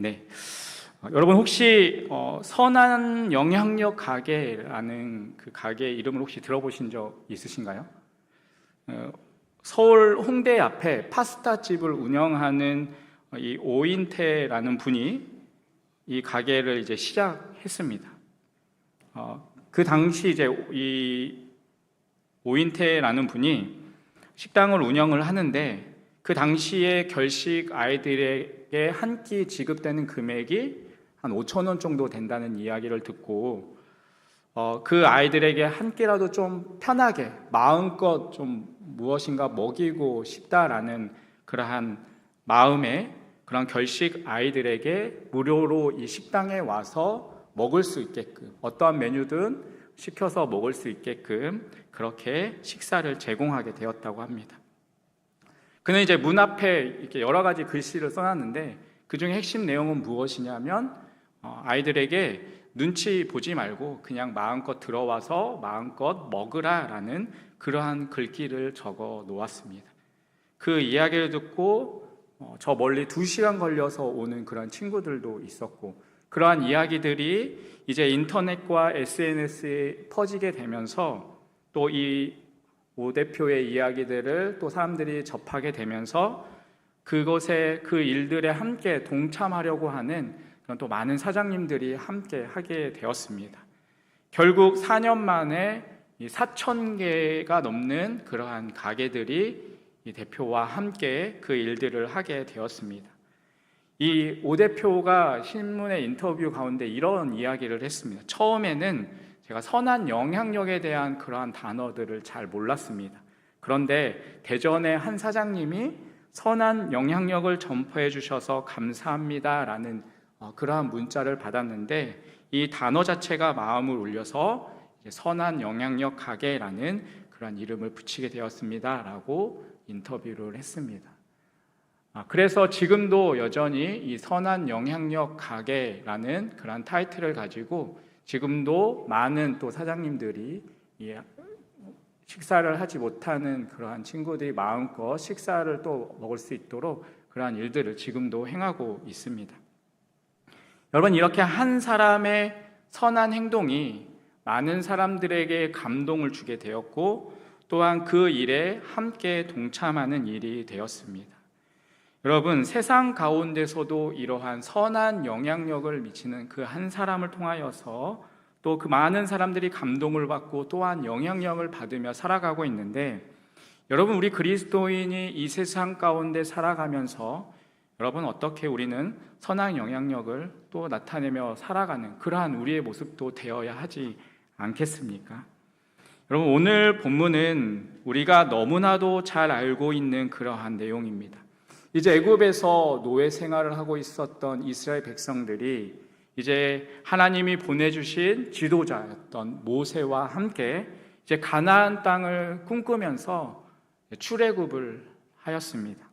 네. 여러분 혹시 선한 영향력 가게라는 그 가게 이름을 혹시 들어보신 적 있으신가요? 서울 홍대 앞에 파스타 집을 운영하는 이 오인태라는 분이 이 가게를 이제 시작했습니다. 그 당시 이제 이 오인태라는 분이 식당을 운영을 하는데 그 당시에 결식 아이들에게 한 끼 지급되는 금액이 한 5천 원 정도 된다는 이야기를 듣고 그 아이들에게 한 끼라도 좀 편하게 마음껏 좀 무엇인가 먹이고 싶다라는 그러한 마음에 그런 결식 아이들에게 무료로 이 식당에 와서 먹을 수 있게끔 어떠한 메뉴든 시켜서 먹을 수 있게끔 그렇게 식사를 제공하게 되었다고 합니다. 그는 이제 문 앞에 이렇게 여러 가지 글씨를 써놨는데 그 중에 핵심 내용은 무엇이냐면 아이들에게 눈치 보지 말고 그냥 마음껏 들어와서 마음껏 먹으라라는 그러한 글귀를 적어 놓았습니다. 그 이야기를 듣고 저 멀리 2시간 걸려서 오는 그런 친구들도 있었고 그러한 이야기들이 이제 인터넷과 SNS에 퍼지게 되면서 또 이 오 대표의 이야기들을 또 사람들이 접하게 되면서 그것에 그 일들에 함께 동참하려고 하는 그런 또 많은 사장님들이 함께 하게 되었습니다. 결국 4년 만에 4,000개가 넘는 그러한 가게들이 이 대표와 함께 그 일들을 하게 되었습니다. 이 오 대표가 신문의 인터뷰 가운데 이런 이야기를 했습니다. 처음에는 제가 선한 영향력에 대한 그러한 단어들을 잘 몰랐습니다. 그런데 대전의 한 사장님이 선한 영향력을 전파해 주셔서 감사합니다라는 그러한 문자를 받았는데 이 단어 자체가 마음을 울려서 선한 영향력 가게라는 그러한 이름을 붙이게 되었습니다라고 인터뷰를 했습니다. 그래서 지금도 여전히 이 선한 영향력 가게라는 그러한 타이틀을 가지고 지금도 많은 또 사장님들이 식사를 하지 못하는 그러한 친구들이 마음껏 식사를 또 먹을 수 있도록 그러한 일들을 지금도 행하고 있습니다. 여러분, 이렇게 한 사람의 선한 행동이 많은 사람들에게 감동을 주게 되었고 또한 그 일에 함께 동참하는 일이 되었습니다. 여러분, 세상 가운데서도 이러한 선한 영향력을 미치는 그 한 사람을 통하여서 또 그 많은 사람들이 감동을 받고 또한 영향력을 받으며 살아가고 있는데 여러분, 우리 그리스도인이 이 세상 가운데 살아가면서 여러분 어떻게 우리는 선한 영향력을 또 나타내며 살아가는 그러한 우리의 모습도 되어야 하지 않겠습니까? 여러분, 오늘 본문은 우리가 너무나도 잘 알고 있는 그러한 내용입니다. 이제 애굽에서 노예 생활을 하고 있었던 이스라엘 백성들이 이제 하나님이 보내주신 지도자였던 모세와 함께 이제 가나안 땅을 꿈꾸면서 출애굽을 하였습니다.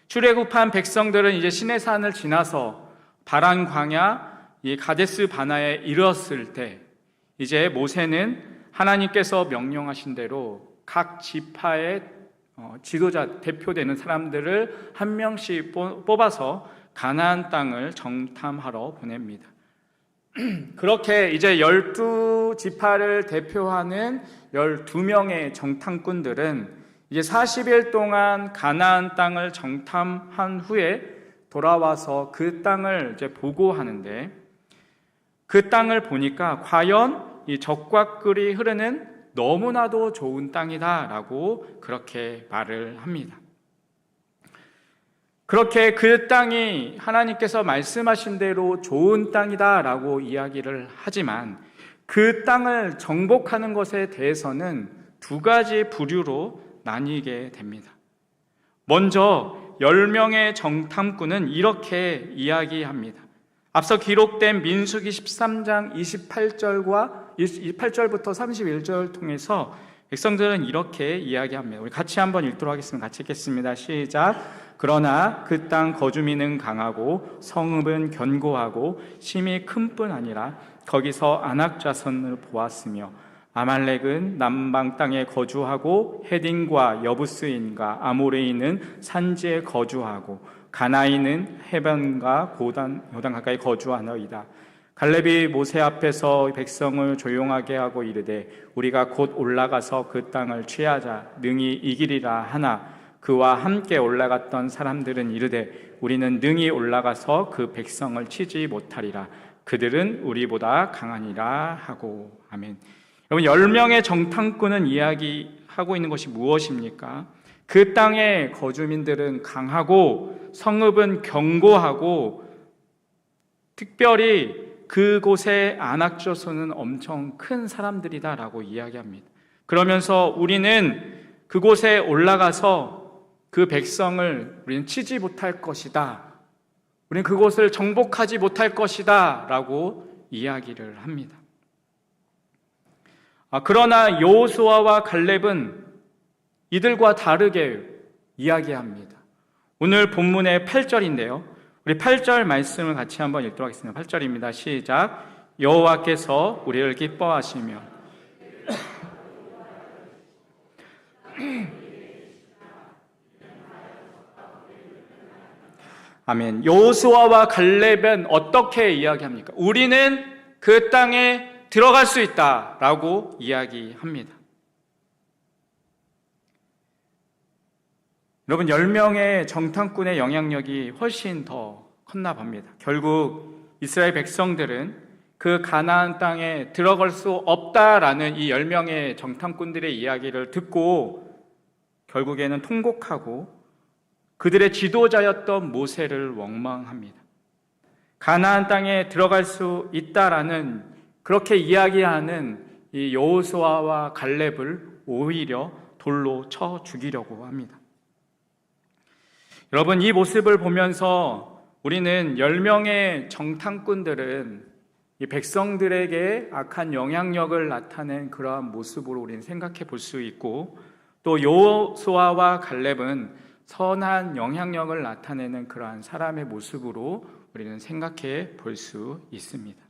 출애굽한 백성들은 이제 시내산을 지나서 바란 광야 이 가데스 바나에 이르렀을 때 이제 모세는 하나님께서 명령하신 대로 각 지파의 지도자 대표되는 사람들을 한 명씩 뽑아서 가나안 땅을 정탐하러 보냅니다. 그렇게 이제 12지파를 대표하는 12명의 정탐꾼들은 이제 40일 동안 가나안 땅을 정탐한 후에 돌아와서 그 땅을 이제 보고하는데 그 땅을 보니까 과연 이 적과 꿀이 흐르는 너무나도 좋은 땅이다라고 그렇게 말을 합니다. 그렇게 그 땅이 하나님께서 말씀하신 대로 좋은 땅이다라고 이야기를 하지만 그 땅을 정복하는 것에 대해서는 2가지 부류로 나뉘게 됩니다. 먼저 10명의 정탐꾼은 이렇게 이야기합니다. 앞서 기록된 민수기 13장 28절부터 31절 통해서 백성들은 이렇게 이야기합니다. 우리 같이 한번 읽도록 하겠습니다. 같이 읽겠습니다. 시작. 그러나 그 땅 거주민은 강하고 성읍은 견고하고 심히 큰 뿐 아니라 거기서 아낙 자손을 보았으며 아말렉은 남방 땅에 거주하고 헤딘과 여부스인과 아모레인은 산지에 거주하고 가나이는 해변과 요단 가까이 거주하나이다. 갈렙이 모세 앞에서 백성을 조용하게 하고 이르되 우리가 곧 올라가서 그 땅을 취하자 능히 이기리라 하나 그와 함께 올라갔던 사람들은 이르되 우리는 능히 올라가서 그 백성을 치지 못하리라. 그들은 우리보다 강하니라 하고. 아멘. 여러분, 10명의 정탐꾼은 이야기하고 있는 것이 무엇입니까? 그 땅의 거주민들은 강하고 성읍은 견고하고 특별히 그곳의 안악조선은 엄청 큰 사람들이다라고 이야기합니다. 그러면서 우리는 그곳에 올라가서 그 백성을 우리는 치지 못할 것이다. 우리는 그곳을 정복하지 못할 것이다 라고 이야기를 합니다. 그러나 여호수아와 갈렙은 이들과 다르게 이야기합니다. 오늘 본문의 8절인데요. 우리 8절 말씀을 같이 한번 읽도록 하겠습니다. 8절입니다. 시작. 여호와께서 우리를 기뻐하시며 아멘. 여호수아와 갈렙은 어떻게 이야기합니까? 우리는 그 땅에 들어갈 수 있다라고 이야기합니다. 여러분, 10명의 정탐꾼의 영향력이 훨씬 더 컸나 봅니다. 결국 이스라엘 백성들은 그 가나안 땅에 들어갈 수 없다라는 이 10명의 정탐꾼들의 이야기를 듣고 결국에는 통곡하고 그들의 지도자였던 모세를 원망합니다. 가나안 땅에 들어갈 수 있다라는 그렇게 이야기하는 이 여호수아와 갈렙을 오히려 돌로 쳐 죽이려고 합니다. 여러분, 이 모습을 보면서 우리는 10명의 정탐꾼들은 이 백성들에게 악한 영향력을 나타낸 그러한 모습으로 우리는 생각해 볼 수 있고, 또 여호수아와 갈렙은 선한 영향력을 나타내는 그러한 사람의 모습으로 우리는 생각해 볼 수 있습니다.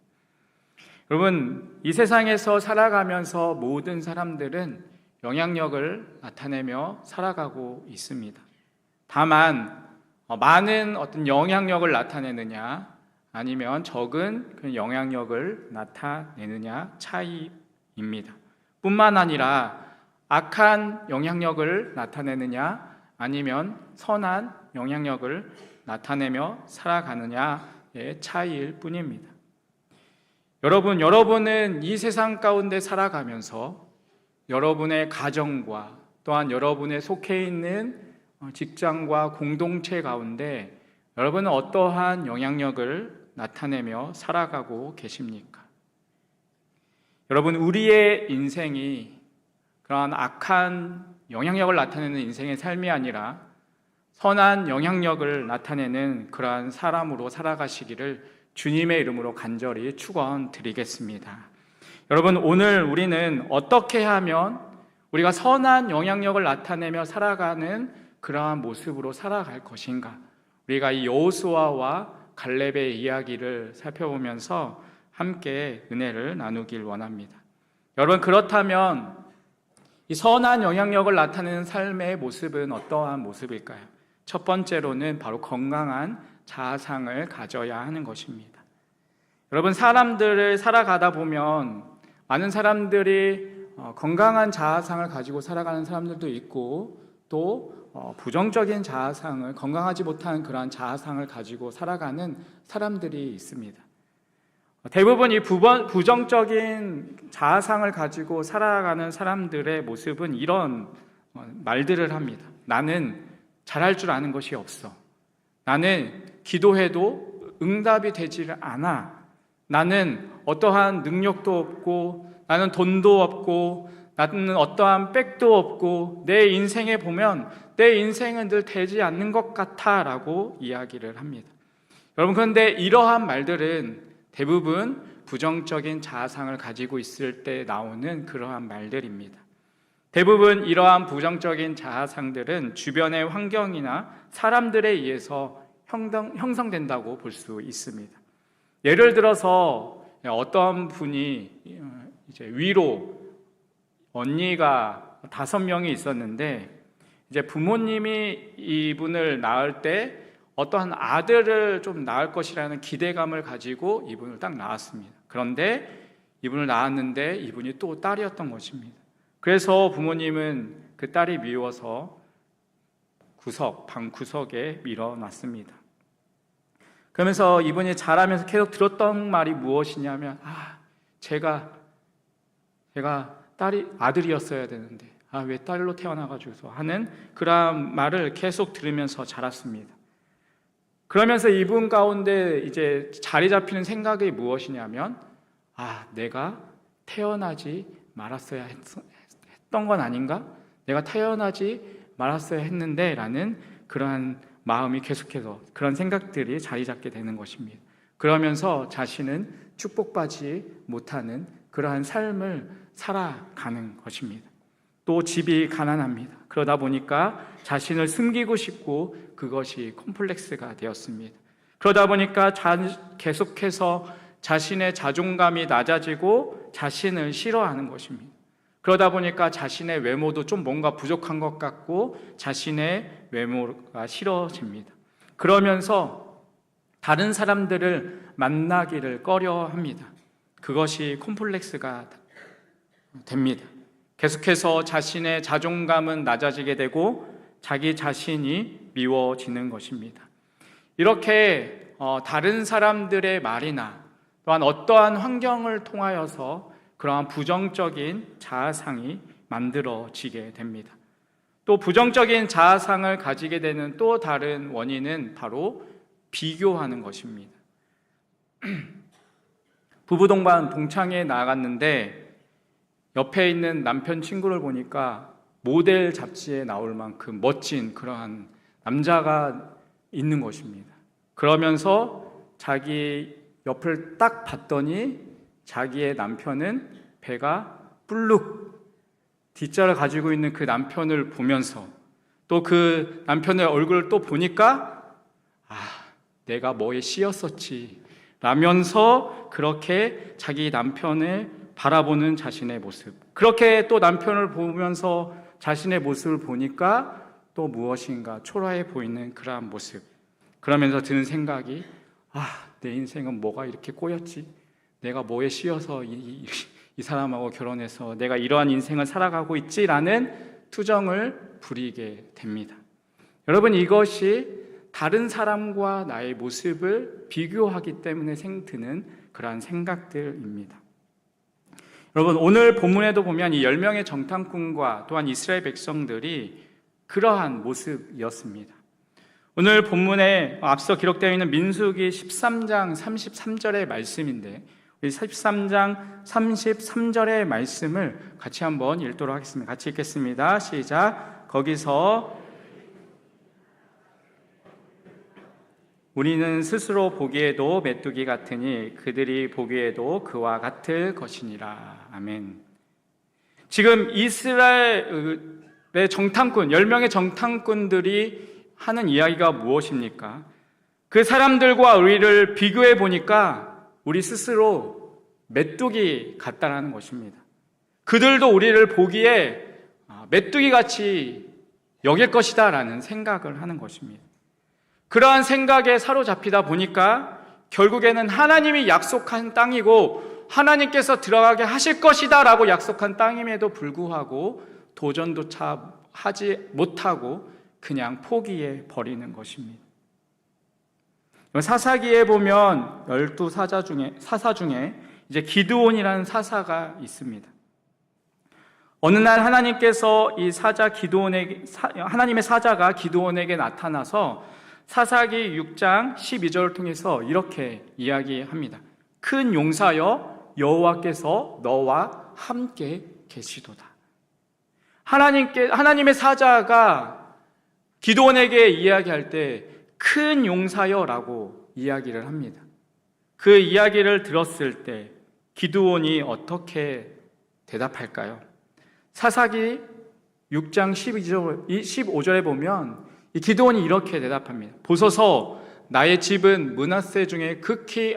여러분, 이 세상에서 살아가면서 모든 사람들은 영향력을 나타내며 살아가고 있습니다. 다만 많은 어떤 영향력을 나타내느냐 아니면 적은 그 영향력을 나타내느냐 차이입니다. 뿐만 아니라 악한 영향력을 나타내느냐 아니면 선한 영향력을 나타내며 살아가느냐의 차이일 뿐입니다. 여러분은 이 세상 가운데 살아가면서 여러분의 가정과 또한 여러분의 속해 있는 직장과 공동체 가운데 여러분은 어떠한 영향력을 나타내며 살아가고 계십니까? 여러분, 우리의 인생이 그러한 악한 영향력을 나타내는 인생의 삶이 아니라 선한 영향력을 나타내는 그러한 사람으로 살아가시기를 주님의 이름으로 간절히 축원드리겠습니다. 여러분, 오늘 우리는 어떻게 하면 우리가 선한 영향력을 나타내며 살아가는 그러한 모습으로 살아갈 것인가? 우리가 이 여호수아와 갈렙의 이야기를 살펴보면서 함께 은혜를 나누길 원합니다. 여러분, 그렇다면 이 선한 영향력을 나타내는 삶의 모습은 어떠한 모습일까요? 첫 번째로는 바로 건강한 자아상을 가져야 하는 것입니다. 여러분, 사람들을 살아가다 보면 많은 사람들이 건강한 자아상을 가지고 살아가는 사람들도 있고 또 부정적인 자아상을, 건강하지 못한 그러한 자아상을 가지고 살아가는 사람들이 있습니다. 대부분 이 부정적인 자아상을 가지고 살아가는 사람들의 모습은 이런 말들을 합니다. 나는 잘할 줄 아는 것이 없어. 나는 기도해도 응답이 되지를 않아. 나는 어떠한 능력도 없고, 나는 돈도 없고, 나는 어떠한 백도 없고, 내 인생에 보면 내 인생은 늘 되지 않는 것 같아 라고 이야기를 합니다. 여러분, 그런데 이러한 말들은 대부분 부정적인 자아상을 가지고 있을 때 나오는 그러한 말들입니다. 대부분 이러한 부정적인 자아상들은 주변의 환경이나 사람들에 의해서 형성된다고 볼 수 있습니다. 예를 들어서 어떤 분이 이제 위로 언니가 5명이 있었는데 이제 부모님이 이분을 낳을 때 어떠한 아들을 좀 낳을 것이라는 기대감을 가지고 이분을 딱 낳았습니다. 그런데 이분을 낳았는데 이분이 또 딸이었던 것입니다. 그래서 부모님은 그 딸이 미워서 방 구석에 밀어놨습니다. 그러면서 이분이 자라면서 계속 들었던 말이 무엇이냐면, 제가 아들이었어야 되는데 왜 딸로 태어나가지고서 하는 그런 말을 계속 들으면서 자랐습니다. 그러면서 이분 가운데 이제 자리 잡히는 생각이 무엇이냐면, 내가 태어나지 말았어야 했던 건 아닌가? 내가 태어나지 말았어야 했는데 라는 그러한 마음이 계속해서 그런 생각들이 자리 잡게 되는 것입니다. 그러면서 자신은 축복받지 못하는 그러한 삶을 살아가는 것입니다. 또 집이 가난합니다. 그러다 보니까 자신을 숨기고 싶고 그것이 콤플렉스가 되었습니다. 그러다 보니까 계속해서 자신의 자존감이 낮아지고 자신을 싫어하는 것입니다. 그러다 보니까 자신의 외모도 좀 뭔가 부족한 것 같고 자신의 외모가 싫어집니다. 그러면서 다른 사람들을 만나기를 꺼려합니다. 그것이 콤플렉스가 됩니다. 계속해서 자신의 자존감은 낮아지게 되고 자기 자신이 미워지는 것입니다. 이렇게 다른 사람들의 말이나 또한 어떠한 환경을 통하여서 그러한 부정적인 자아상이 만들어지게 됩니다. 또 부정적인 자아상을 가지게 되는 또 다른 원인은 바로 비교하는 것입니다. 부부 동창회에 나갔는데 옆에 있는 남편 친구를 보니까 모델 잡지에 나올 만큼 멋진 그러한 남자가 있는 것입니다. 그러면서 자기 옆을 딱 봤더니 자기의 남편은 배가 불룩 뒷자를 가지고 있는 그 남편을 보면서 또 그 남편의 얼굴을 또 보니까 내가 뭐에 씌였었지 라면서 그렇게 자기 남편을 바라보는 자신의 모습, 그렇게 또 남편을 보면서 자신의 모습을 보니까 또 무엇인가 초라해 보이는 그러한 모습, 그러면서 드는 생각이 내 인생은 뭐가 이렇게 꼬였지? 내가 뭐에 씌여서 이 사람하고 결혼해서 내가 이러한 인생을 살아가고 있지라는 투정을 부리게 됩니다. 여러분, 이것이 다른 사람과 나의 모습을 비교하기 때문에 드는 그러한 생각들입니다. 여러분, 오늘 본문에도 보면 이 10명의 정탐꾼과 또한 이스라엘 백성들이 그러한 모습이었습니다. 오늘 본문에 앞서 기록되어 있는 민수기 13장 33절의 말씀인데, 우리 13장 33절의 말씀을 같이 한번 읽도록 하겠습니다. 같이 읽겠습니다. 시작. 거기서 우리는 스스로 보기에도 메뚜기 같으니 그들이 보기에도 그와 같을 것이니라. 아멘. 지금 이스라엘의 정탐꾼, 10명의 정탐꾼들이 하는 이야기가 무엇입니까? 그 사람들과 우리를 비교해 보니까 우리 스스로 메뚜기 같다라는 것입니다. 그들도 우리를 보기에 메뚜기같이 여길 것이다 라는 생각을 하는 것입니다. 그러한 생각에 사로잡히다 보니까 결국에는 하나님이 약속한 땅이고 하나님께서 들어가게 하실 것이다 라고 약속한 땅임에도 불구하고 도전조차 하지 못하고 그냥 포기해 버리는 것입니다. 사사기에 보면 12사사 중에 이제 기드온이라는 사사가 있습니다. 어느 날 하나님께서 하나님의 사자가 기드온에게 나타나서 사사기 6장 12절을 통해서 이렇게 이야기합니다. 큰 용사여, 여호와께서 너와 함께 계시도다. 하나님의 사자가 기드온에게 이야기할 때 큰 용사여라고 이야기를 합니다. 그 이야기를 들었을 때 기드온이 어떻게 대답할까요? 사사기 6장 15절에 보면 이 기드온이 이렇게 대답합니다. 보소서, 나의 집은 므낫세 중에 극히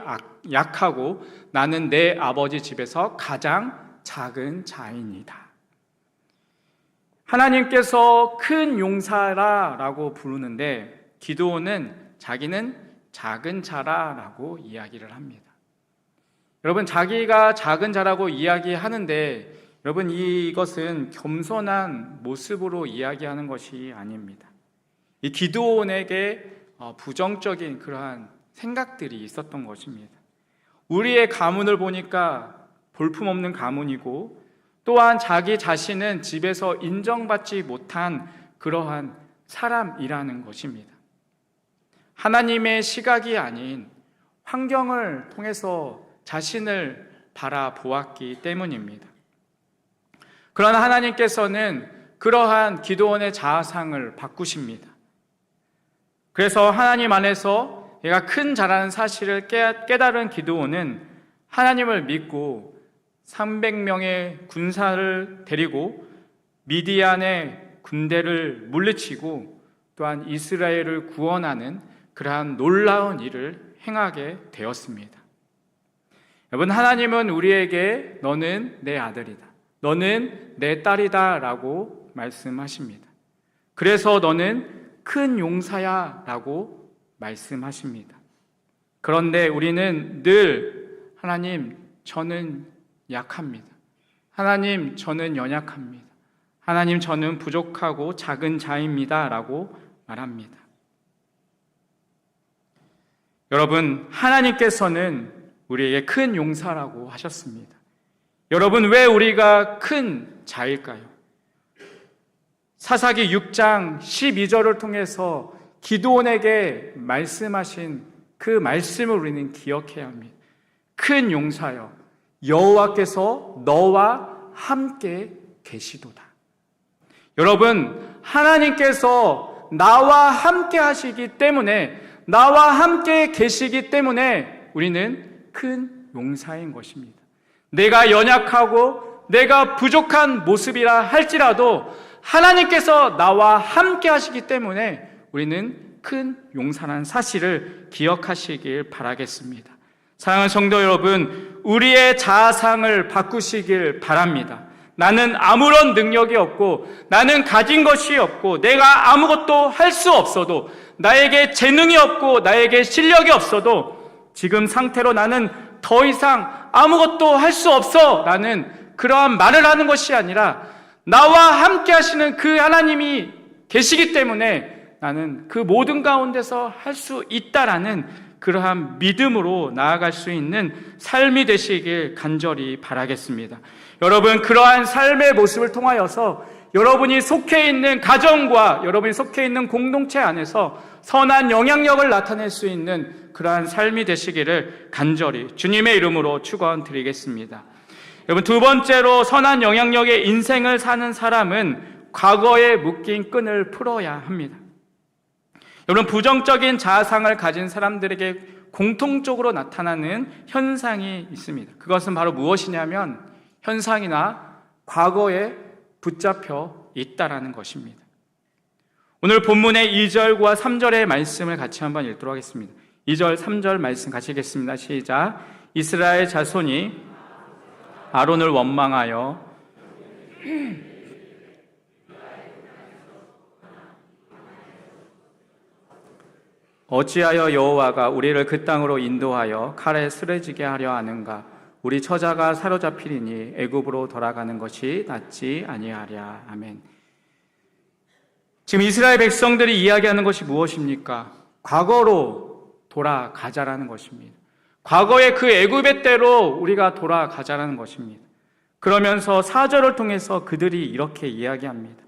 약하고 나는 내 아버지 집에서 가장 작은 자이니이다. 하나님께서 큰 용사라고 부르는데 기드온은 자기는 작은 자라라고 이야기를 합니다. 여러분, 자기가 작은 자라고 이야기하는데 여러분, 이것은 겸손한 모습으로 이야기하는 것이 아닙니다. 이 기드온에게 부정적인 그러한 생각들이 있었던 것입니다. 우리의 가문을 보니까 볼품없는 가문이고, 또한 자기 자신은 집에서 인정받지 못한 그러한 사람이라는 것입니다. 하나님의 시각이 아닌 환경을 통해서 자신을 바라보았기 때문입니다. 그러나 하나님께서는 그러한 기드온의 자아상을 바꾸십니다. 그래서 하나님 안에서 내가 큰 자라는 사실을 깨달은 기드온은 하나님을 믿고 300명의 군사를 데리고 미디안의 군대를 물리치고 또한 이스라엘을 구원하는 그러한 놀라운 일을 행하게 되었습니다. 여러분, 하나님은 우리에게 너는 내 아들이다, 너는 내 딸이다 라고 말씀하십니다. 그래서 너는 큰 용사야 라고 말씀하십니다. 그런데 우리는 늘 하나님, 저는 약합니다. 하나님, 저는 연약합니다. 하나님, 저는 부족하고 작은 자입니다 라고 말합니다. 여러분, 하나님께서는 우리에게 큰 용사라고 하셨습니다. 여러분, 왜 우리가 큰 자일까요? 사사기 6장 12절을 통해서 기드온에게 말씀하신 그 말씀을 우리는 기억해야 합니다. 큰 용사여, 여호와께서 너와 함께 계시도다. 여러분, 하나님께서 나와 함께 하시기 때문에, 나와 함께 계시기 때문에 우리는 큰 용사인 것입니다. 내가 연약하고 내가 부족한 모습이라 할지라도 하나님께서 나와 함께 하시기 때문에 우리는 큰 용사라는 사실을 기억하시길 바라겠습니다. 사랑하는 성도 여러분, 우리의 자아상을 바꾸시길 바랍니다. 나는 아무런 능력이 없고, 나는 가진 것이 없고, 내가 아무것도 할 수 없어도, 나에게 재능이 없고 나에게 실력이 없어도 지금 상태로 나는 더 이상 아무것도 할 수 없어 라는 그러한 말을 하는 것이 아니라, 나와 함께 하시는 그 하나님이 계시기 때문에 나는 그 모든 가운데서 할 수 있다라는 그러한 믿음으로 나아갈 수 있는 삶이 되시길 간절히 바라겠습니다. 여러분, 그러한 삶의 모습을 통하여서 여러분이 속해 있는 가정과 여러분이 속해 있는 공동체 안에서 선한 영향력을 나타낼 수 있는 그러한 삶이 되시기를 간절히 주님의 이름으로 축원드리겠습니다. 여러분, 두 번째로 선한 영향력의 인생을 사는 사람은 과거에 묶인 끈을 풀어야 합니다. 여러분, 부정적인 자아상을 가진 사람들에게 공통적으로 나타나는 현상이 있습니다. 그것은 바로 무엇이냐면 현상이나 과거에 붙잡혀 있다라는 것입니다. 오늘 본문의 2절과 3절의 말씀을 같이 한번 읽도록 하겠습니다. 2절, 3절 말씀 같이 읽겠습니다. 시작. 이스라엘 자손이 아론을 원망하여 어찌하여 여호와가 우리를 그 땅으로 인도하여 칼에 쓰러지게 하려 하는가? 우리 처자가 사로잡히리니 애굽으로 돌아가는 것이 낫지 아니하랴. 아멘. 지금 이스라엘 백성들이 이야기하는 것이 무엇입니까? 과거로 돌아가자라는 것입니다. 과거의 그 애굽의 때로 우리가 돌아가자라는 것입니다. 그러면서 4절을 통해서 그들이 이렇게 이야기합니다.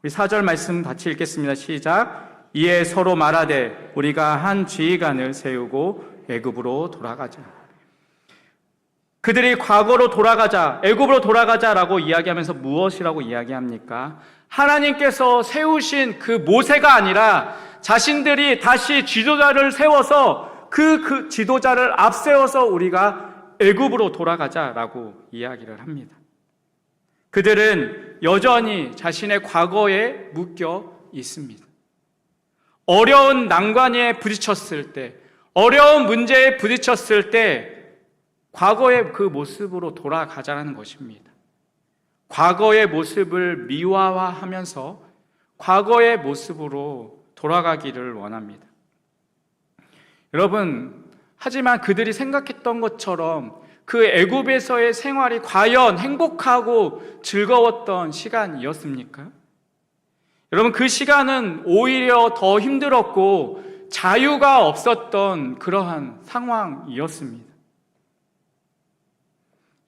우리 4절 말씀 같이 읽겠습니다. 시작. 이에 서로 말하되 우리가 한 지휘관을 세우고 애굽으로 돌아가자. 그들이 과거로 돌아가자, 애굽으로 돌아가자라고 이야기하면서 무엇이라고 이야기합니까? 하나님께서 세우신 그 모세가 아니라 자신들이 다시 지도자를 세워서 그 지도자를 앞세워서 우리가 애굽으로 돌아가자라고 이야기를 합니다. 그들은 여전히 자신의 과거에 묶여 있습니다. 어려운 난관에 부딪혔을 때, 어려운 문제에 부딪혔을 때 과거의 그 모습으로 돌아가자라는 것입니다. 과거의 모습을 미화하면서 과거의 모습으로 돌아가기를 원합니다. 여러분, 하지만 그들이 생각했던 것처럼 그 애굽에서의 생활이 과연 행복하고 즐거웠던 시간이었습니까? 여러분, 그 시간은 오히려 더 힘들었고 자유가 없었던 그러한 상황이었습니다.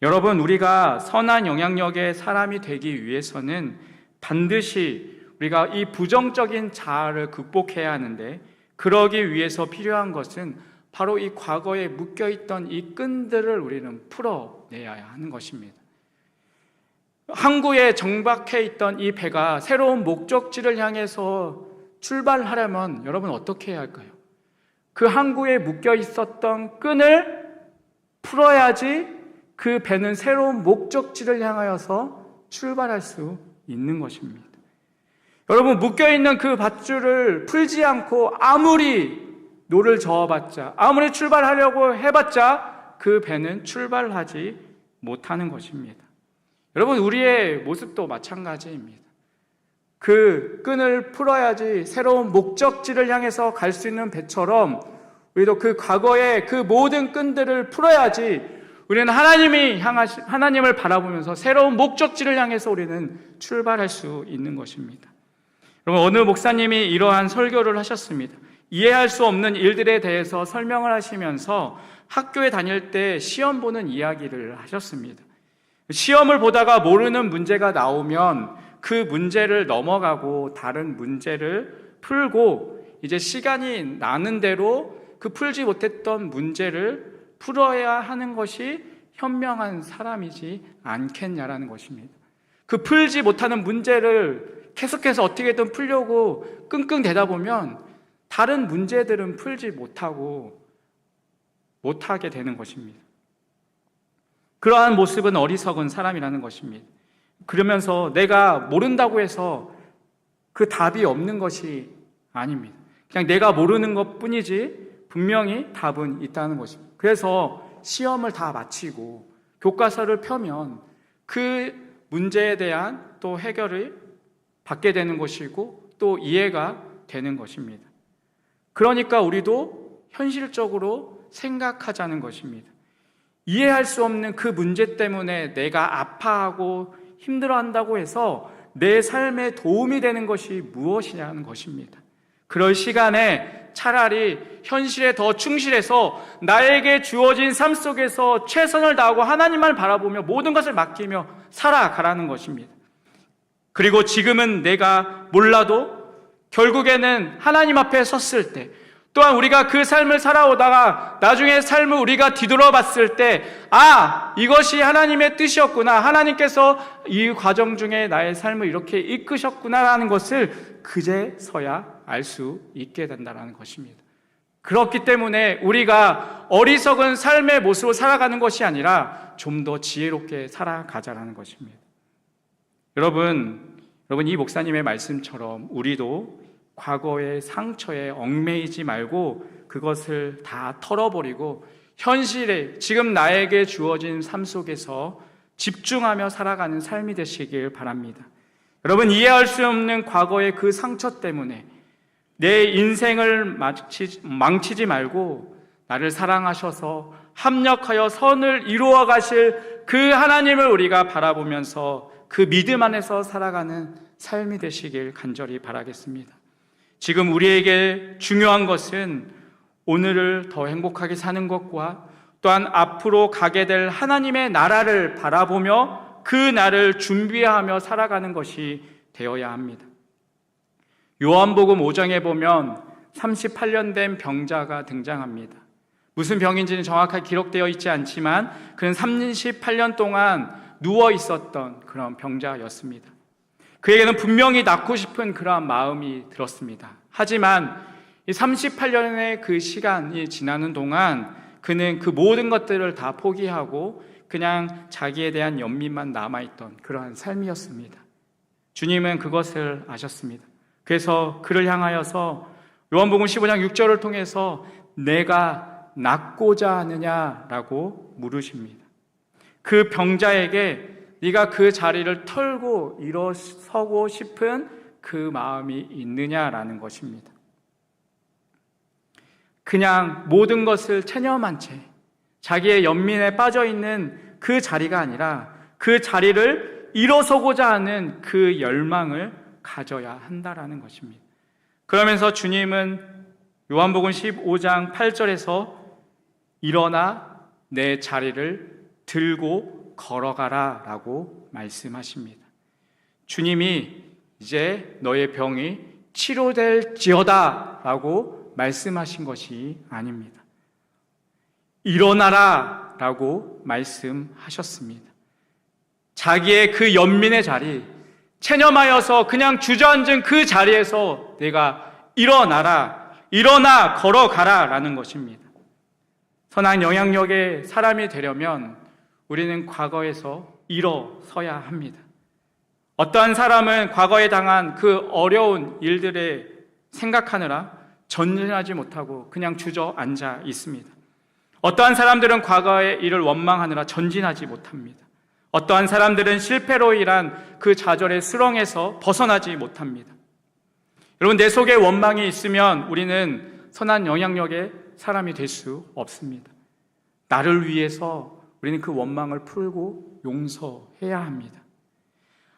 여러분, 우리가 선한 영향력의 사람이 되기 위해서는 반드시 우리가 이 부정적인 자아를 극복해야 하는데, 그러기 위해서 필요한 것은 바로 이 과거에 묶여있던 이 끈들을 우리는 풀어내야 하는 것입니다. 항구에 정박해 있던 이 배가 새로운 목적지를 향해서 출발하려면 여러분 어떻게 해야 할까요? 그 항구에 묶여 있었던 끈을 풀어야지 그 배는 새로운 목적지를 향하여서 출발할 수 있는 것입니다. 여러분, 묶여있는 그 밧줄을 풀지 않고 아무리 노를 저어봤자, 아무리 출발하려고 해봤자 그 배는 출발하지 못하는 것입니다. 여러분, 우리의 모습도 마찬가지입니다. 그 끈을 풀어야지 새로운 목적지를 향해서 갈 수 있는 배처럼 우리도 그 과거의 그 모든 끈들을 풀어야지 우리는 하나님을 바라보면서 새로운 목적지를 향해서 우리는 출발할 수 있는 것입니다. 여러분, 어느 목사님이 이러한 설교를 하셨습니다. 이해할 수 없는 일들에 대해서 설명을 하시면서 학교에 다닐 때 시험 보는 이야기를 하셨습니다. 시험을 보다가 모르는 문제가 나오면 그 문제를 넘어가고 다른 문제를 풀고 이제 시간이 나는 대로 그 풀지 못했던 문제를 풀어야 하는 것이 현명한 사람이지 않겠냐라는 것입니다. 그 풀지 못하는 문제를 계속해서 어떻게든 풀려고 끙끙 대다 보면 다른 문제들은 풀지 못하게 되는 것입니다. 그러한 모습은 어리석은 사람이라는 것입니다. 그러면서 내가 모른다고 해서 그 답이 없는 것이 아닙니다. 그냥 내가 모르는 것 뿐이지 분명히 답은 있다는 것입니다. 그래서 시험을 다 마치고 교과서를 펴면 그 문제에 대한 또 해결을 받게 되는 것이고 또 이해가 되는 것입니다. 그러니까 우리도 현실적으로 생각하자는 것입니다. 이해할 수 없는 그 문제 때문에 내가 아파하고 힘들어한다고 해서 내 삶에 도움이 되는 것이 무엇이냐는 것입니다. 그럴 시간에 차라리 현실에 더 충실해서 나에게 주어진 삶 속에서 최선을 다하고 하나님만 바라보며 모든 것을 맡기며 살아가라는 것입니다. 그리고 지금은 내가 몰라도 결국에는 하나님 앞에 섰을 때, 또한 우리가 그 삶을 살아오다가 나중에 삶을 우리가 뒤돌아봤을 때, 이것이 하나님의 뜻이었구나, 하나님께서 이 과정 중에 나의 삶을 이렇게 이끄셨구나라는 것을 그제서야 알 수 있게 된다는 것입니다. 그렇기 때문에 우리가 어리석은 삶의 모습으로 살아가는 것이 아니라 좀 더 지혜롭게 살아가자라는 것입니다. 여러분, 이 목사님의 말씀처럼 우리도 과거의 상처에 얽매이지 말고 그것을 다 털어버리고 현실에 지금 나에게 주어진 삶 속에서 집중하며 살아가는 삶이 되시길 바랍니다. 여러분, 이해할 수 없는 과거의 그 상처 때문에 내 인생을 망치지 말고 나를 사랑하셔서 합력하여 선을 이루어 가실 그 하나님을 우리가 바라보면서 그 믿음 안에서 살아가는 삶이 되시길 간절히 바라겠습니다. 지금 우리에게 중요한 것은 오늘을 더 행복하게 사는 것과 또한 앞으로 가게 될 하나님의 나라를 바라보며 그 날을 준비하며 살아가는 것이 되어야 합니다. 요한복음 5장에 보면 38년 된 병자가 등장합니다. 무슨 병인지는 정확하게 기록되어 있지 않지만 그는 38년 동안 누워 있었던 그런 병자였습니다. 그에게는 분명히 낫고 싶은 그러한 마음이 들었습니다. 하지만 이 38년의 그 시간이 지나는 동안 그는 그 모든 것들을 다 포기하고 그냥 자기에 대한 연민만 남아있던 그러한 삶이었습니다. 주님은 그것을 아셨습니다. 그래서 그를 향하여서 요한복음 15장 6절을 통해서 내가 낫고자 하느냐라고 물으십니다. 그 병자에게 네가 그 자리를 털고 일어서고 싶은 그 마음이 있느냐라는 것입니다. 그냥 모든 것을 체념한 채 자기의 연민에 빠져 있는 그 자리가 아니라 그 자리를 일어서고자 하는 그 열망을 가져야 한다라는 것입니다. 그러면서 주님은 요한복음 15장 8절에서 일어나 내 자리를 들고 걸어가라 라고 말씀하십니다. 주님이 이제 너의 병이 치료될지어다 라고 말씀하신 것이 아닙니다. 일어나라 라고 말씀하셨습니다. 자기의 그 연민의 자리, 체념하여서 그냥 주저앉은 그 자리에서 내가 일어나 걸어가라 라는 것입니다. 선한 영향력의 사람이 되려면 우리는 과거에서 일어서야 합니다. 어떠한 사람은 과거에 당한 그 어려운 일들에 생각하느라 전진하지 못하고 그냥 주저앉아 있습니다. 어떠한 사람들은 과거의 일을 원망하느라 전진하지 못합니다. 어떠한 사람들은 실패로 인한 그 좌절의 수렁에서 벗어나지 못합니다. 여러분, 내 속에 원망이 있으면 우리는 선한 영향력의 사람이 될 수 없습니다. 나를 위해서 우리는 그 원망을 풀고 용서해야 합니다.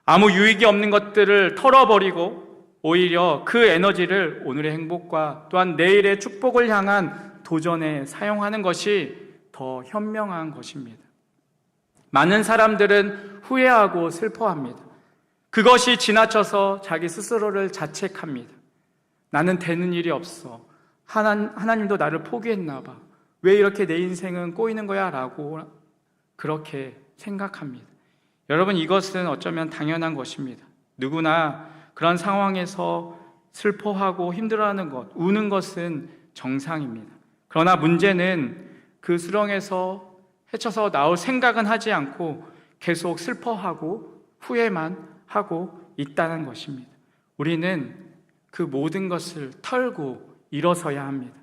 아무 유익이 없는 것들을 털어버리고 오히려 그 에너지를 오늘의 행복과 또한 내일의 축복을 향한 도전에 사용하는 것이 더 현명한 것입니다. 많은 사람들은 후회하고 슬퍼합니다. 그것이 지나쳐서 자기 스스로를 자책합니다. 나는 되는 일이 없어. 하나님도 나를 포기했나 봐. 왜 이렇게 내 인생은 꼬이는 거야? 라고 그렇게 생각합니다. 여러분, 이것은 어쩌면 당연한 것입니다. 누구나 그런 상황에서 슬퍼하고 힘들어하는 것, 우는 것은 정상입니다. 그러나 문제는 그 수렁에서 헤쳐서 나올 생각은 하지 않고 계속 슬퍼하고 후회만 하고 있다는 것입니다. 우리는 그 모든 것을 털고 일어서야 합니다.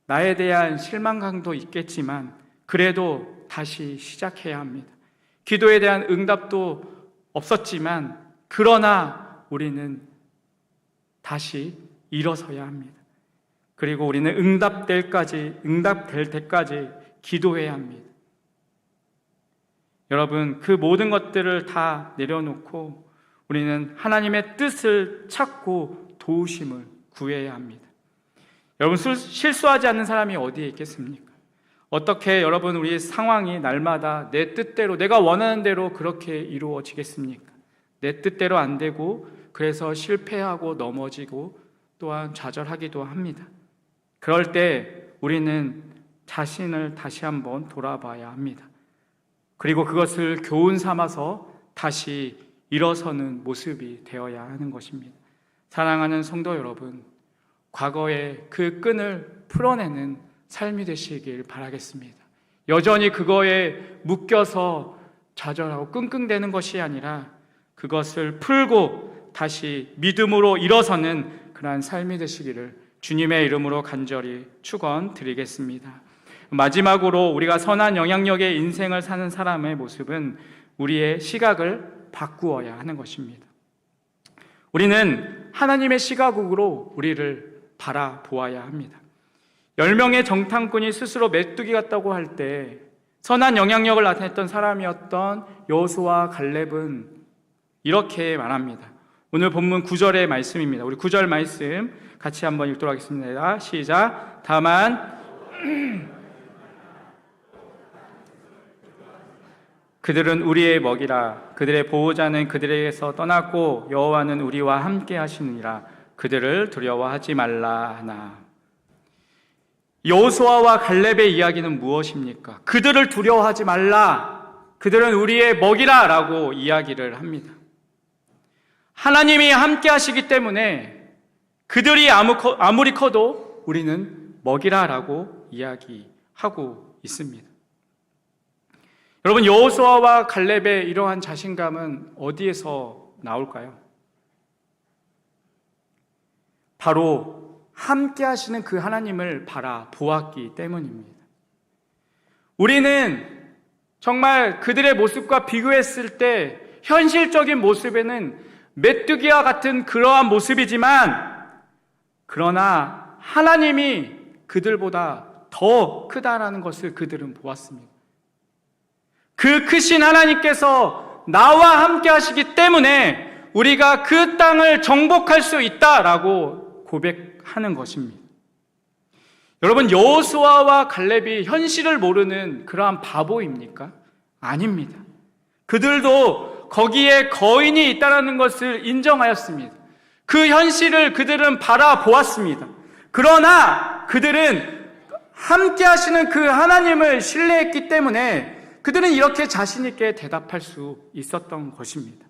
나에 대한 실망감도 있겠지만 그래도 다시 시작해야 합니다. 기도에 대한 응답도 없었지만 그러나 우리는 다시 일어서야 합니다. 그리고 우리는 응답될 때까지 기도해야 합니다. 여러분, 그 모든 것들을 다 내려놓고 우리는 하나님의 뜻을 찾고 도우심을 구해야 합니다. 여러분, 실수하지 않는 사람이 어디에 있겠습니까? 어떻게 여러분 우리 상황이 날마다 내 뜻대로, 내가 원하는 대로 그렇게 이루어지겠습니까? 내 뜻대로 안 되고 그래서 실패하고 넘어지고 또한 좌절하기도 합니다. 그럴 때 우리는 자신을 다시 한번 돌아봐야 합니다. 그리고 그것을 교훈 삼아서 다시 일어서는 모습이 되어야 하는 것입니다. 사랑하는 성도 여러분, 과거의 그 끈을 풀어내는 삶이 되시길 바라겠습니다. 여전히 그거에 묶여서 좌절하고 끙끙대는 것이 아니라 그것을 풀고 다시 믿음으로 일어서는 그러한 삶이 되시기를 주님의 이름으로 간절히 축원드리겠습니다. 마지막으로 우리가 선한 영향력의 인생을 사는 사람의 모습은 우리의 시각을 바꾸어야 하는 것입니다. 우리는 하나님의 시각으로 우리를 바라보아야 합니다. 10명의 정탐꾼이 스스로 메뚜기 같다고 할 때 선한 영향력을 나타냈던 사람이었던 여호수아와 갈렙은 이렇게 말합니다. 오늘 본문 9절의 말씀입니다. 우리 9절 말씀 같이 한번 읽도록 하겠습니다. 시작. 다만 그들은 우리의 먹이라. 그들의 보호자는 그들에게서 떠났고 여호와는 우리와 함께 하시느니라. 그들을 두려워하지 말라 하나. 여호수아와 갈렙의 이야기는 무엇입니까? 그들을 두려워하지 말라. 그들은 우리의 먹이라 라고 이야기를 합니다. 하나님이 함께 하시기 때문에 그들이 아무리 커도 우리는 먹이라 라고 이야기하고 있습니다. 여러분, 여호수아와 갈렙의 이러한 자신감은 어디에서 나올까요? 바로 함께 하시는 그 하나님을 바라보았기 때문입니다. 우리는 정말 그들의 모습과 비교했을 때 현실적인 모습에는 메뚜기와 같은 그러한 모습이지만 그러나 하나님이 그들보다 더 크다라는 것을 그들은 보았습니다. 그 크신 하나님께서 나와 함께 하시기 때문에 우리가 그 땅을 정복할 수 있다라고 고백하는 것입니다. 여러분, 여호수아와 갈렙이 현실을 모르는 그러한 바보입니까? 아닙니다. 그들도 거기에 거인이 있다는 것을 인정하였습니다. 그 현실을 그들은 바라보았습니다. 그러나 그들은 함께 하시는 그 하나님을 신뢰했기 때문에 그들은 이렇게 자신 있게 대답할 수 있었던 것입니다.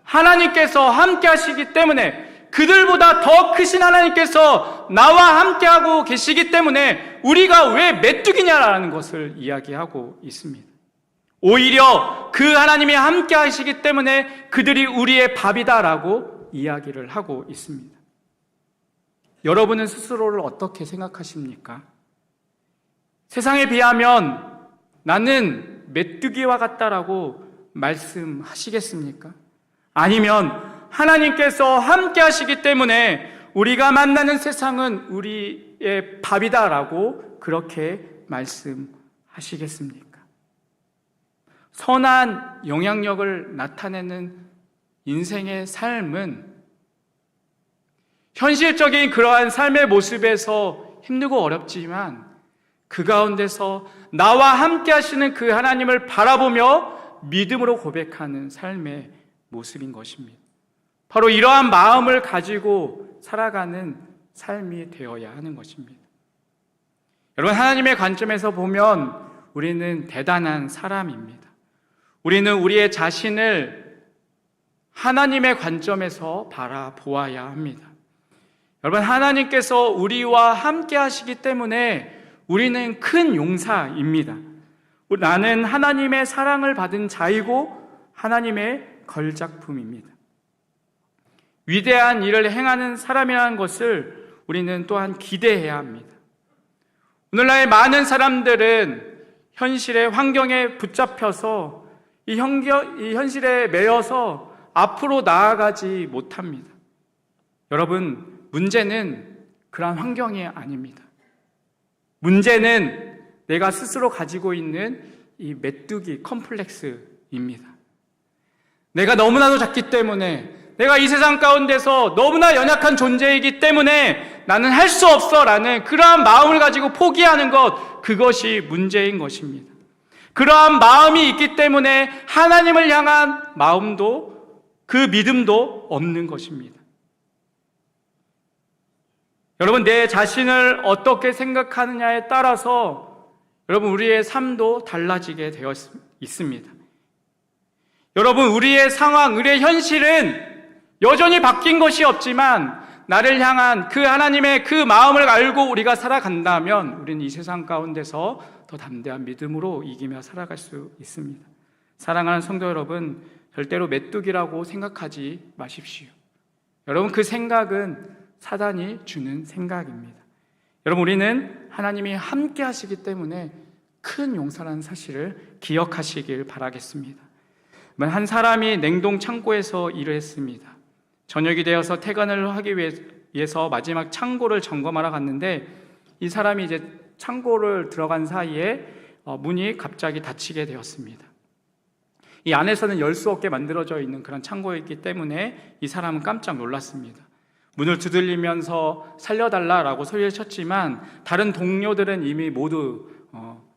하나님께서 함께 하시기 때문에, 그들보다 더 크신 하나님께서 나와 함께하고 계시기 때문에 우리가 왜 메뚜기냐라는 것을 이야기하고 있습니다. 오히려 그 하나님이 함께 하시기 때문에 그들이 우리의 밥이다라고 이야기를 하고 있습니다. 여러분은 스스로를 어떻게 생각하십니까? 세상에 비하면 나는 메뚜기와 같다라고 말씀하시겠습니까? 아니면 하나님께서 함께 하시기 때문에 우리가 만나는 세상은 우리의 밥이다라고 그렇게 말씀하시겠습니까? 선한 영향력을 나타내는 인생의 삶은 현실적인 그러한 삶의 모습에서 힘들고 어렵지만 그 가운데서 나와 함께 하시는 그 하나님을 바라보며 믿음으로 고백하는 삶의 모습인 것입니다. 바로 이러한 마음을 가지고 살아가는 삶이 되어야 하는 것입니다. 여러분, 하나님의 관점에서 보면 우리는 대단한 사람입니다. 우리는 우리의 자신을 하나님의 관점에서 바라보아야 합니다. 여러분, 하나님께서 우리와 함께 하시기 때문에 우리는 큰 용사입니다. 나는 하나님의 사랑을 받은 자이고 하나님의 걸작품입니다. 위대한 일을 행하는 사람이라는 것을 우리는 또한 기대해야 합니다. 오늘날 많은 사람들은 현실의 환경에 붙잡혀서 이 현실에 매여서 앞으로 나아가지 못합니다. 여러분, 문제는 그러한 환경이 아닙니다. 문제는 내가 스스로 가지고 있는 이 메뚜기 컴플렉스입니다. 내가 너무나도 작기 때문에, 내가 이 세상 가운데서 너무나 연약한 존재이기 때문에 나는 할 수 없어 라는 그러한 마음을 가지고 포기하는 것, 그것이 문제인 것입니다. 그러한 마음이 있기 때문에 하나님을 향한 마음도, 그 믿음도 없는 것입니다. 여러분, 내 자신을 어떻게 생각하느냐에 따라서 여러분, 우리의 삶도 달라지게 되어 있습니다. 여러분, 우리의 상황, 우리의 현실은 여전히 바뀐 것이 없지만 나를 향한 그 하나님의 그 마음을 알고 우리가 살아간다면 우리는 이 세상 가운데서 더 담대한 믿음으로 이기며 살아갈 수 있습니다. 사랑하는 성도 여러분, 절대로 메뚜기라고 생각하지 마십시오. 여러분, 그 생각은 사단이 주는 생각입니다. 여러분, 우리는 하나님이 함께 하시기 때문에 큰 용사라는 사실을 기억하시길 바라겠습니다. 한 사람이 냉동 창고에서 일을 했습니다. 저녁이 되어서 퇴근을 하기 위해서 마지막 창고를 점검하러 갔는데 이 사람이 이제 창고를 들어간 사이에 문이 갑자기 닫히게 되었습니다. 이 안에서는 열 수 없게 만들어져 있는 그런 창고였기 때문에 이 사람은 깜짝 놀랐습니다. 문을 두들리면서 살려달라라고 소리를 쳤지만 다른 동료들은 이미 모두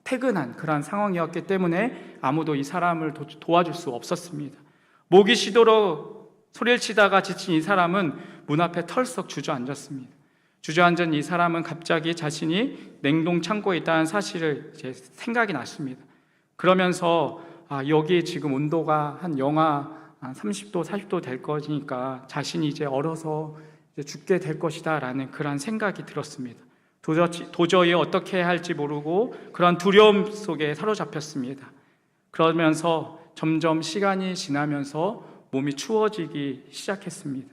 퇴근한 그러한 상황이었기 때문에 아무도 이 사람을 도와줄 수 없었습니다. 목이 쉬도록 소리를 치다가 지친 이 사람은 문 앞에 털썩 주저앉았습니다. 주저앉은 이 사람은 갑자기 자신이 냉동 창고에 있다는 사실을 이제 생각이 났습니다. 그러면서 여기 지금 온도가 한 영하 30도, 40도 될 거니까 자신이 이제 얼어서 이제 죽게 될 것이다 라는 그런 생각이 들었습니다. 도저히 어떻게 해야 할지 모르고 그런 두려움 속에 사로잡혔습니다. 그러면서 점점 시간이 지나면서 몸이 추워지기 시작했습니다.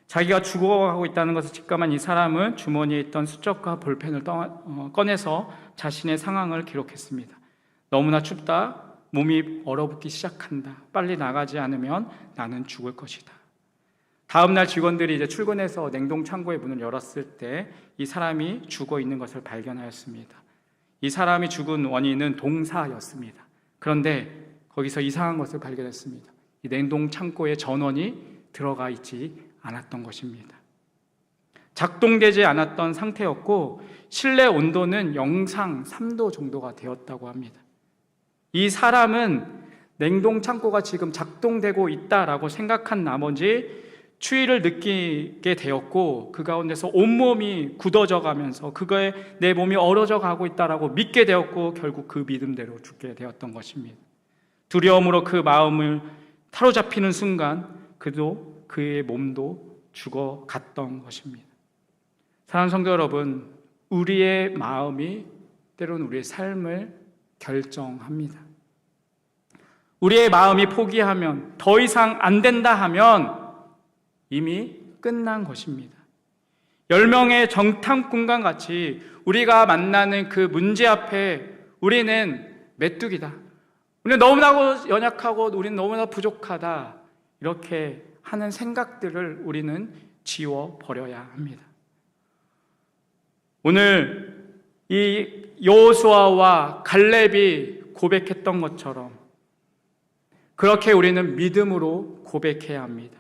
자기가 죽어가고 있다는 것을 직감한 이 사람은 주머니에 있던 수첩과 볼펜을 꺼내서 자신의 상황을 기록했습니다. 너무나 춥다. 몸이 얼어붙기 시작한다. 빨리 나가지 않으면 나는 죽을 것이다. 다음날 직원들이 이제 출근해서 냉동 창고의 문을 열었을 때 이 사람이 죽어 있는 것을 발견하였습니다. 이 사람이 죽은 원인은 동사였습니다. 그런데 거기서 이상한 것을 발견했습니다. 이 냉동 창고에 전원이 들어가 있지 않았던 것입니다. 작동되지 않았던 상태였고 실내 온도는 영상 3도 정도가 되었다고 합니다. 이 사람은 냉동 창고가 지금 작동되고 있다라고 생각한 나머지 추위를 느끼게 되었고 그 가운데서 온몸이 굳어져 가면서 그거에 내 몸이 얼어져 가고 있다라고 믿게 되었고 결국 그 믿음대로 죽게 되었던 것입니다. 두려움으로 그 마음을 사로잡히는 순간 그의 몸도 죽어갔던 것입니다. 사랑하는 성도 여러분, 우리의 마음이 때로는 우리의 삶을 결정합니다. 우리의 마음이 포기하면, 더 이상 안 된다 하면 이미 끝난 것입니다. 10명의 정탐꾼과 같이 우리가 만나는 그 문제 앞에 우리는 메뚜기다, 우리는 너무나 연약하고 우리는 너무나 부족하다, 이렇게 하는 생각들을 우리는 지워버려야 합니다. 오늘 이 여호수아와 갈렙이 고백했던 것처럼 그렇게 우리는 믿음으로 고백해야 합니다.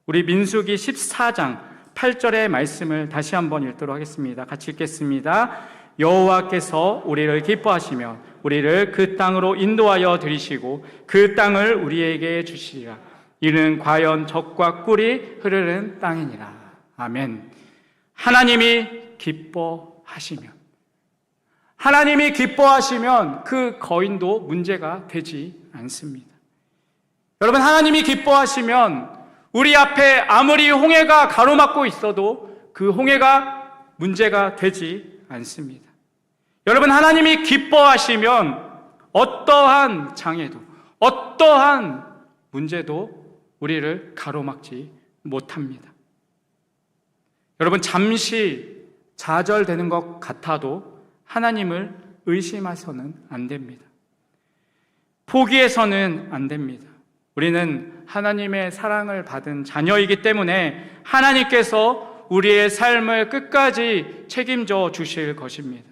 우리 민수기 14장 8절의 말씀을 다시 한번 읽도록 하겠습니다. 같이 읽겠습니다. 여호와께서 우리를 기뻐하시며 우리를 그 땅으로 인도하여 들이시고 그 땅을 우리에게 주시리라. 이는 과연 젖과 꿀이 흐르는 땅이니라. 아멘. 하나님이 기뻐하시면 그 거인도 문제가 되지 않습니다. 여러분, 하나님이 기뻐하시면 우리 앞에 아무리 홍해가 가로막고 있어도 그 홍해가 문제가 되지 않습니다. 여러분, 하나님이 기뻐하시면 어떠한 장애도, 어떠한 문제도 우리를 가로막지 못합니다. 여러분, 잠시 좌절되는 것 같아도 하나님을 의심해서는 안 됩니다. 포기해서는 안 됩니다. 우리는 하나님의 사랑을 받은 자녀이기 때문에 하나님께서 우리의 삶을 끝까지 책임져 주실 것입니다.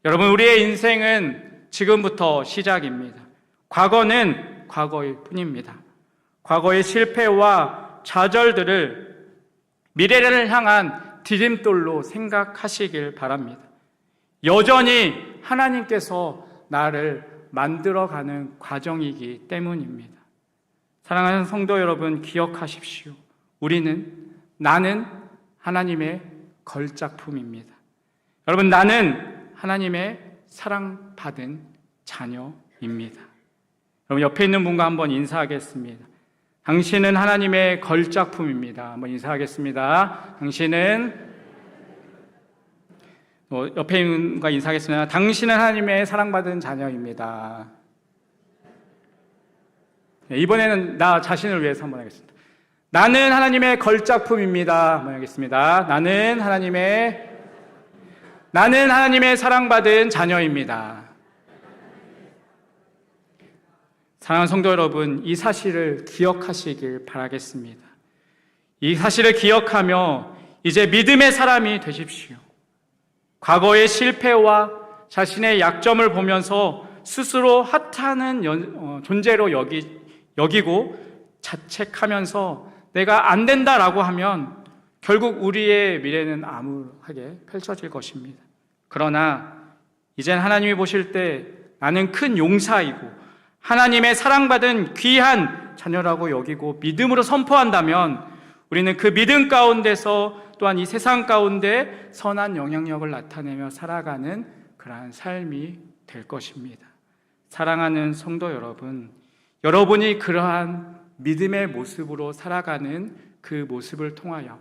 여러분, 우리의 인생은 지금부터 시작입니다. 과거는 과거일 뿐입니다. 과거의 실패와 좌절들을 미래를 향한 디딤돌로 생각하시길 바랍니다. 여전히 하나님께서 나를 만들어가는 과정이기 때문입니다. 사랑하는 성도 여러분, 기억하십시오. 나는 하나님의 걸작품입니다. 여러분, 나는 하나님의 사랑받은 자녀입니다. 여러분, 옆에 있는 분과 한번 인사하겠습니다. 당신은 하나님의 걸작품입니다. 한번 인사하겠습니다. 옆에 있는 분과 인사하겠습니다. 당신은 하나님의 사랑받은 자녀입니다. 이번에는 나 자신을 위해서 한번 하겠습니다. 나는 하나님의 걸작품입니다. 한번 하겠습니다. 나는 하나님의 사랑받은 자녀입니다. 사랑하는 성도 여러분, 이 사실을 기억하시길 바라겠습니다. 이 사실을 기억하며 이제 믿음의 사람이 되십시오. 과거의 실패와 자신의 약점을 보면서 스스로 하찮은 존재로 여기고 자책하면서 내가 안 된다라고 하면 결국 우리의 미래는 암울하게 펼쳐질 것입니다. 그러나 이젠 하나님이 보실 때 나는 큰 용사이고 하나님의 사랑받은 귀한 자녀라고 여기고 믿음으로 선포한다면 우리는 그 믿음 가운데서 또한 이 세상 가운데 선한 영향력을 나타내며 살아가는 그러한 삶이 될 것입니다. 사랑하는 성도 여러분, 여러분이 그러한 믿음의 모습으로 살아가는 그 모습을 통하여,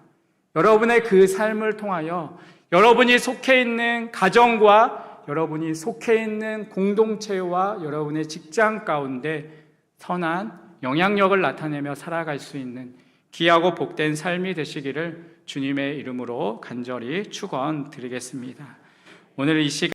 여러분의 그 삶을 통하여 여러분이 속해 있는 가정과 여러분이 속해 있는 공동체와 여러분의 직장 가운데 선한 영향력을 나타내며 살아갈 수 있는 귀하고 복된 삶이 되시기를 주님의 이름으로 간절히 축원드리겠습니다. 오늘 이 시간